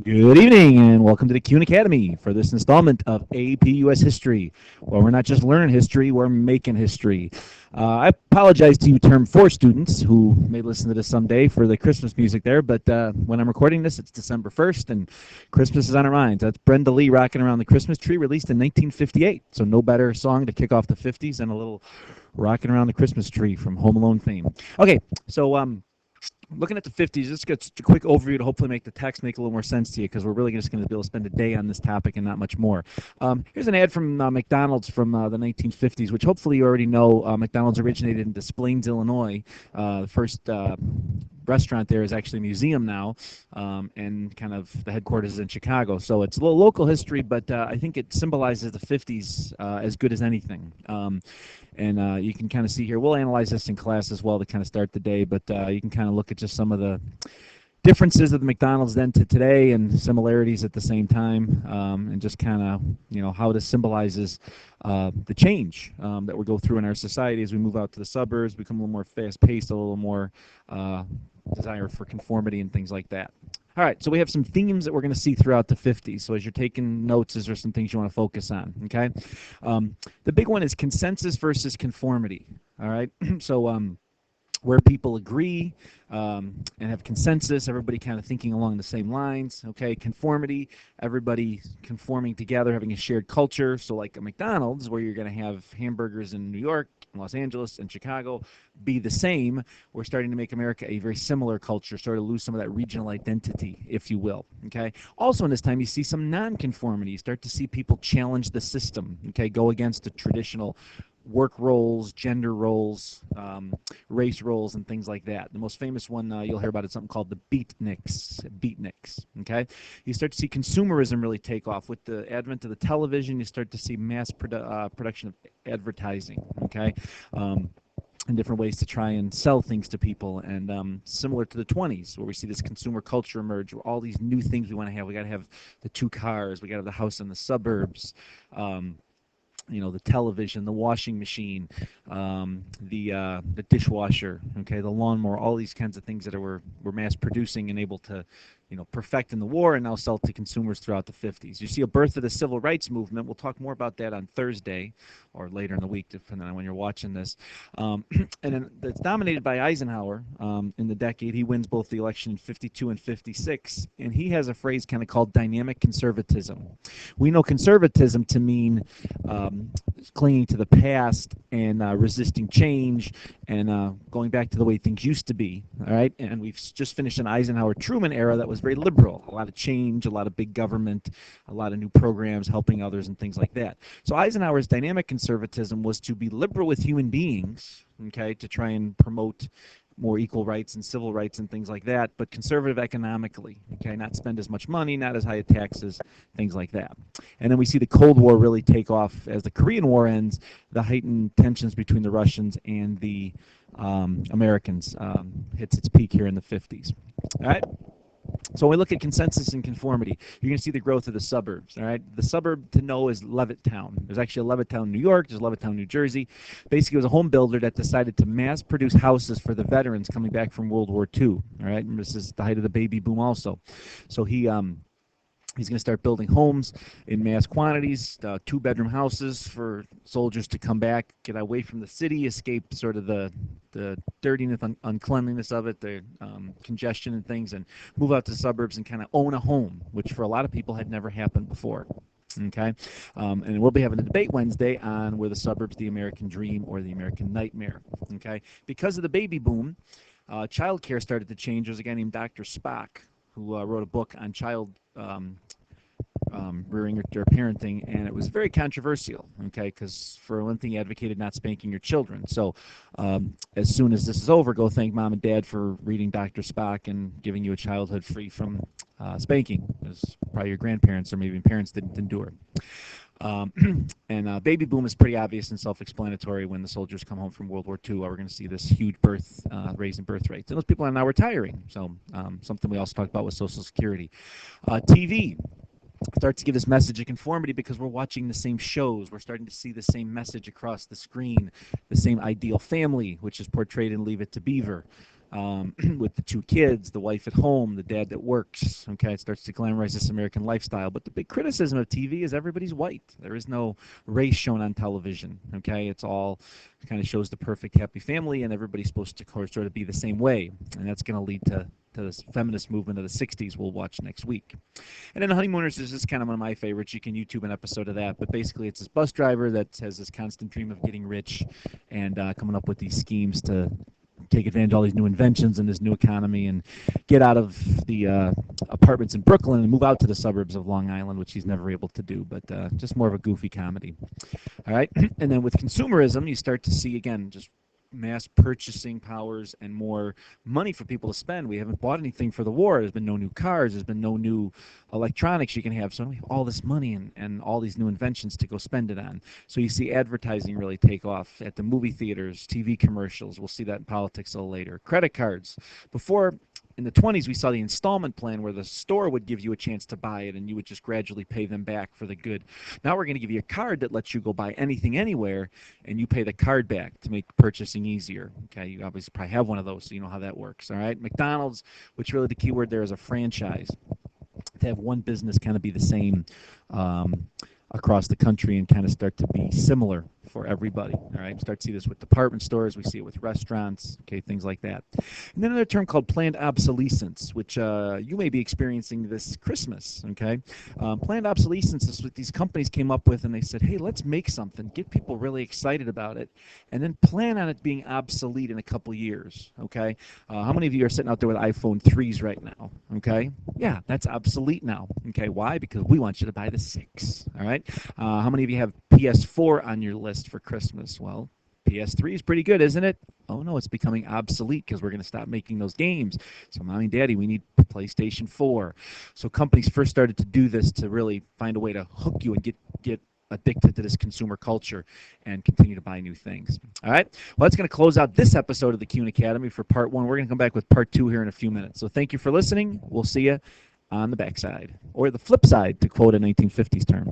Good evening and welcome to the Kuhn Academy for this installment of AP US History, where we're not just learning history, we're making history. I apologize to you Term 4 students who may listen to this someday for the Christmas music there, but when I'm recording this, it's December 1st and Christmas is on our minds. That's Brenda Lee rocking around the Christmas tree, released in 1958. So no better song to kick off the 50s than a little rocking around the Christmas tree from Home Alone fame. Okay, so looking at the 50s, just get a quick overview to hopefully make the text make a little more sense to you, because we're really just going to be able to spend a day on this topic and not much more. Here's an ad from McDonald's from the 1950s, which hopefully you already know. McDonald's originated in Des Plaines, Illinois. The first restaurant there is actually a museum now, and kind of the headquarters is in Chicago. So it's a little local history, but I think it symbolizes the 50s as good as anything. And you can kind of see here, we'll analyze this in class as well to kind of start the day, but you can kind of look at just some of the differences of the McDonald's then to today and similarities at the same time, and just kind of, how this symbolizes the change that we go through in our society as we move out to the suburbs, become a little more fast-paced, a little more desire for conformity and things like that. All right, so we have some themes that we're going to see throughout the 50s. So as you're taking notes, is there some things you want to focus on, okay? The big one is consensus versus conformity, all right? So where people agree and have consensus, everybody kind of thinking along the same lines, okay? Conformity, everybody conforming together, having a shared culture. So like a McDonald's, where you're going to have hamburgers in New York, Los Angeles, and Chicago be the same. We're starting to make America a very similar culture, sort of lose some of that regional identity, if you will, okay? Also in this time, you see some non-conformity. You start to see people challenge the system, okay, go against the traditional work roles, gender roles, race roles, and things like that. The most famous one you'll hear about is something called the beatniks, okay? You start to see consumerism really take off. With the advent of the television, you start to see mass production of advertising, okay? And different ways to try and sell things to people, and similar to the 20s, where we see this consumer culture emerge, where all these new things we want to have. We got to have the 2 cars, we got to have the house in the suburbs, the television, the washing machine, the dishwasher, okay, the lawnmower, all these kinds of things that we're mass producing and able to, perfect in the war and now sell to consumers throughout the 50s. You see a birth of the civil rights movement. We'll talk more about that on Thursday or later in the week, depending on when you're watching this. And then it's dominated by Eisenhower in the decade. He wins both the election in 52 and 56, and he has a phrase kind of called dynamic conservatism. We know conservatism to mean clinging to the past and resisting change and going back to the way things used to be, all right? And we've just finished an Eisenhower-Truman era that was very liberal, a lot of change, a lot of big government, a lot of new programs helping others and things like that. So Eisenhower's dynamic conservatism was to be liberal with human beings, okay, to try and promote more equal rights and civil rights and things like that, but conservative economically, okay, not spend as much money, not as high taxes, things like that. And then we see the Cold War really take off as the Korean War ends, the heightened tensions between the Russians and the Americans hits its peak here in the 50s. All right? So when we look at consensus and conformity, you're going to see the growth of the suburbs. All right, the suburb to know is Levittown. There's actually a Levittown, New York. There's Levittown, New Jersey. Basically, it was a home builder that decided to mass produce houses for the veterans coming back from World War II. All right, and this is the height of the baby boom also. So he's going to start building homes in mass quantities, 2-bedroom houses for soldiers to come back, get away from the city, escape sort of the dirtiness, uncleanliness of it, the congestion and things, and move out to the suburbs and kind of own a home, which for a lot of people had never happened before. Okay, and we'll be having a debate Wednesday on were the suburbs the American dream or the American nightmare. Okay, because of the baby boom, child care started to change. There was a guy named Dr. Spock who wrote a book on child rearing or parenting, and it was very controversial, okay, because for one thing, he advocated not spanking your children. So as soon as this is over, go thank Mom and Dad for reading Dr. Spock and giving you a childhood free from spanking, as probably your grandparents or maybe parents didn't endure. And baby boom is pretty obvious and self-explanatory. When the soldiers come home from World War II, we're going to see this huge raise in birth rates. And those people are now retiring, so something we also talked about with Social Security. TV starts to give this message of conformity because we're watching the same shows. We're starting to see the same message across the screen, the same ideal family, which is portrayed in Leave It to Beaver. with the two kids, the wife at home, the dad that works. Okay, it starts to glamorize this American lifestyle. But the big criticism of TV is everybody's white. There is no race shown on television. Okay, it's all kind of shows the perfect happy family, and everybody's supposed to sort of be the same way, and that's going to lead to this feminist movement of the 60s we'll watch next week. And then Honeymooners is just kind of one of my favorites. You can YouTube an episode of that, but basically it's this bus driver that has this constant dream of getting rich and coming up with these schemes to take advantage of all these new inventions in this new economy and get out of the apartments in Brooklyn and move out to the suburbs of Long Island, which he's never able to do, but just more of a goofy comedy. All right, and then with consumerism, you start to see, again, just mass purchasing powers and more money for people to spend. We haven't bought anything for the war. There's been no new cars. There's been no new electronics you can have. So we have all this money and all these new inventions to go spend it on. So you see advertising really take off at the movie theaters, TV commercials. We'll see that in politics a little later. Credit cards. Before, in the 20s, we saw the installment plan where the store would give you a chance to buy it and you would just gradually pay them back for the good. Now we're going to give you a card that lets you go buy anything anywhere and you pay the card back to make purchasing easier. Okay, you obviously probably have one of those, so you know how that works. All right, McDonald's, which really the key word there is a franchise. To have one business kind of be the same across the country and kind of start to be similar for everybody. All right, start to see this with department stores. We see it with restaurants. Okay, things like that. And then another term called planned obsolescence, which you may be experiencing this Christmas. Okay, planned obsolescence is what these companies came up with, and they said, "Hey, let's make something, get people really excited about it, and then plan on it being obsolete in a couple years." Okay, how many of you are sitting out there with iPhone 3s right now? Okay, yeah, that's obsolete now. Okay, why? Because we want you to buy the 6. All right. How many of you have PS4 on your list for Christmas? Well, PS3 is pretty good, isn't it? Oh no, it's becoming obsolete because we're going to stop making those games. So mommy and daddy, we need PlayStation 4. So companies first started to do this to really find a way to hook you and get addicted to this consumer culture and continue to buy new things. All right. Well, that's going to close out this episode of the Kuhn Academy for part 1. We're going to come back with part 2 here in a few minutes. So thank you for listening. We'll see you on the backside, or the flip side, to quote a 1950s term.